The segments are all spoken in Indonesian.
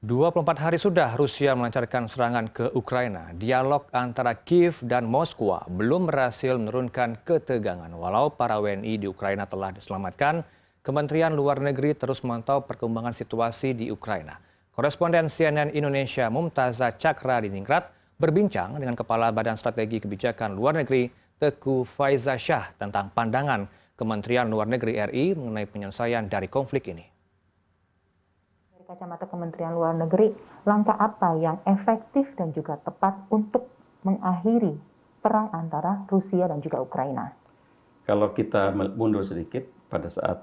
24 hari sudah Rusia melancarkan serangan ke Ukraina. Dialog antara Kiev dan Moskwa belum berhasil menurunkan ketegangan. Walau para WNI di Ukraina telah diselamatkan, Kementerian Luar Negeri terus memantau perkembangan situasi di Ukraina. Koresponden CNN Indonesia Mumtazah Chakra di Ningrat berbincang dengan Kepala Badan Strategi Kebijakan Luar Negeri Teguh Faizasyah tentang pandangan Kementerian Luar Negeri RI mengenai penyelesaian dari konflik ini. Dari kacamata Kementerian Luar Negeri, langkah apa yang efektif dan juga tepat untuk mengakhiri perang antara Rusia dan juga Ukraina? Kalau kita mundur sedikit pada saat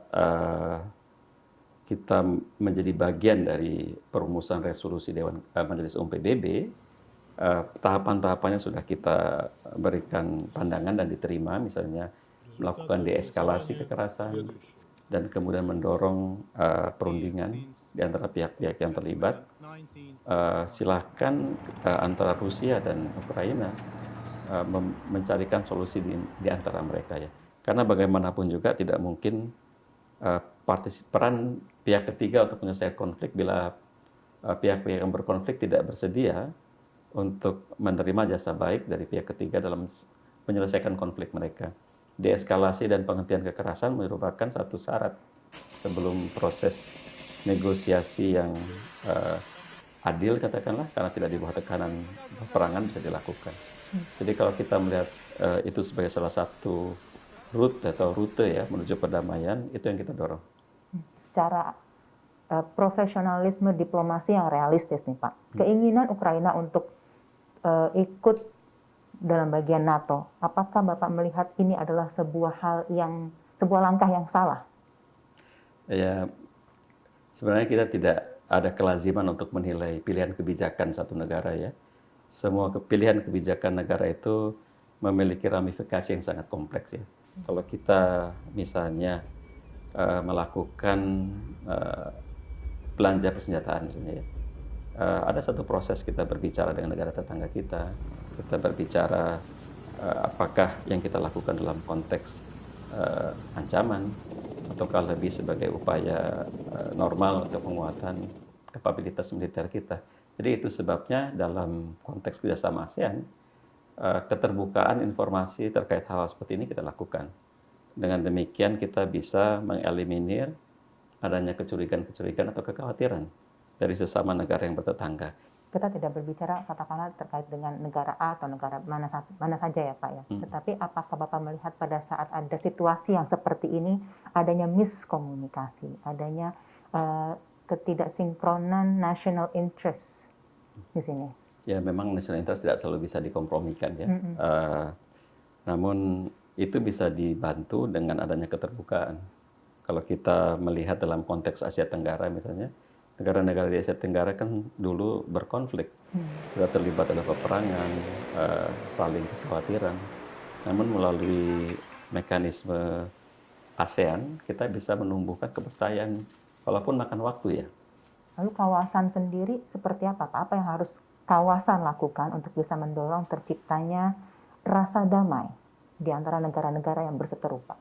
kita menjadi bagian dari perumusan resolusi Dewan Majelis Umum PBB, tahapan-tahapannya sudah kita berikan pandangan dan diterima, misalnya melakukan deeskalasi kekerasan dan kemudian mendorong perundingan di antara pihak-pihak yang terlibat. Silahkan antara Rusia dan Ukraina mencarikan solusi di antara mereka ya. Karena bagaimanapun juga tidak mungkin peran pihak ketiga untuk menyelesaikan konflik bila pihak-pihak yang berkonflik tidak bersedia untuk menerima jasa baik dari pihak ketiga dalam menyelesaikan konflik mereka. Deeskalasi dan penghentian kekerasan merupakan satu syarat sebelum proses negosiasi yang adil katakanlah, karena tidak di bawah tekanan peperangan bisa dilakukan. Jadi kalau kita melihat itu sebagai salah satu rute ya menuju perdamaian, itu yang kita dorong. Secara profesionalisme diplomasi yang realistis nih Pak, keinginan Ukraina untuk ikut dalam bagian NATO, apakah Bapak melihat ini adalah sebuah langkah yang salah? Ya, sebenarnya kita tidak ada kelaziman untuk menilai pilihan kebijakan satu negara ya. Semua pilihan kebijakan negara itu memiliki ramifikasi yang sangat kompleks ya. Kalau kita misalnya melakukan belanja persenjataan misalnya ya, ada satu proses kita berbicara dengan negara tetangga kita berbicara apakah yang kita lakukan dalam konteks ancaman ataukah lebih sebagai upaya normal untuk penguatan kapabilitas militer kita. Jadi itu sebabnya dalam konteks kerjasama ASEAN, keterbukaan informasi terkait hal seperti ini kita lakukan. Dengan demikian kita bisa mengeliminir adanya kecurigaan-kecurigaan atau kekhawatiran dari sesama negara yang bertetangga. Kita tidak berbicara katakanlah terkait dengan negara A atau negara mana saja ya Pak ya. Tetapi apakah Bapak melihat pada saat ada situasi yang seperti ini, adanya miskomunikasi, adanya ketidaksinkronan national interest di sini? Ya memang national interest tidak selalu bisa dikompromikan ya. Namun itu bisa dibantu dengan adanya keterbukaan. Kalau kita melihat dalam konteks Asia Tenggara misalnya, negara-negara di Asia Tenggara kan dulu berkonflik, sudah terlibat dalam peperangan, saling kekhawatiran. Namun melalui mekanisme ASEAN, kita bisa menumbuhkan kepercayaan, walaupun makan waktu ya. Lalu kawasan sendiri seperti apa Pak? Apa yang harus kawasan lakukan untuk bisa mendorong terciptanya rasa damai di antara negara-negara yang berseteru Pak?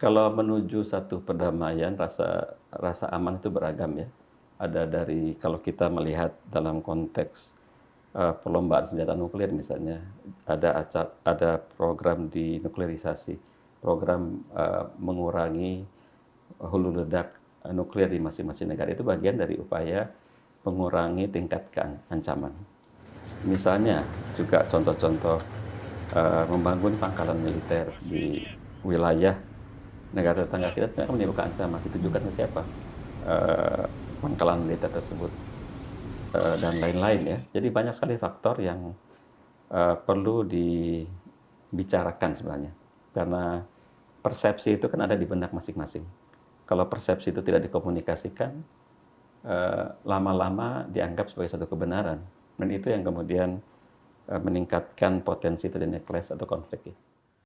Kalau menuju satu perdamaian, rasa aman itu beragam ya. Ada dari kalau kita melihat dalam konteks perlombaan senjata nuklir misalnya, ada program dinuklerisasi, program mengurangi hulu ledak nuklir di masing-masing negara. Itu bagian dari upaya mengurangi tingkat ancaman. Misalnya juga contoh-contoh membangun pangkalan militer di wilayah negara tetangga kita tidak menimbulkan ancaman. Ditujukan ke siapa? Pangkalan militer tersebut dan lain-lain ya. Jadi banyak sekali faktor yang perlu dibicarakan sebenarnya, karena persepsi itu kan ada di benak masing-masing. Kalau persepsi itu tidak dikomunikasikan, lama-lama dianggap sebagai satu kebenaran, dan itu yang kemudian meningkatkan potensi terjadinya clash atau konflik.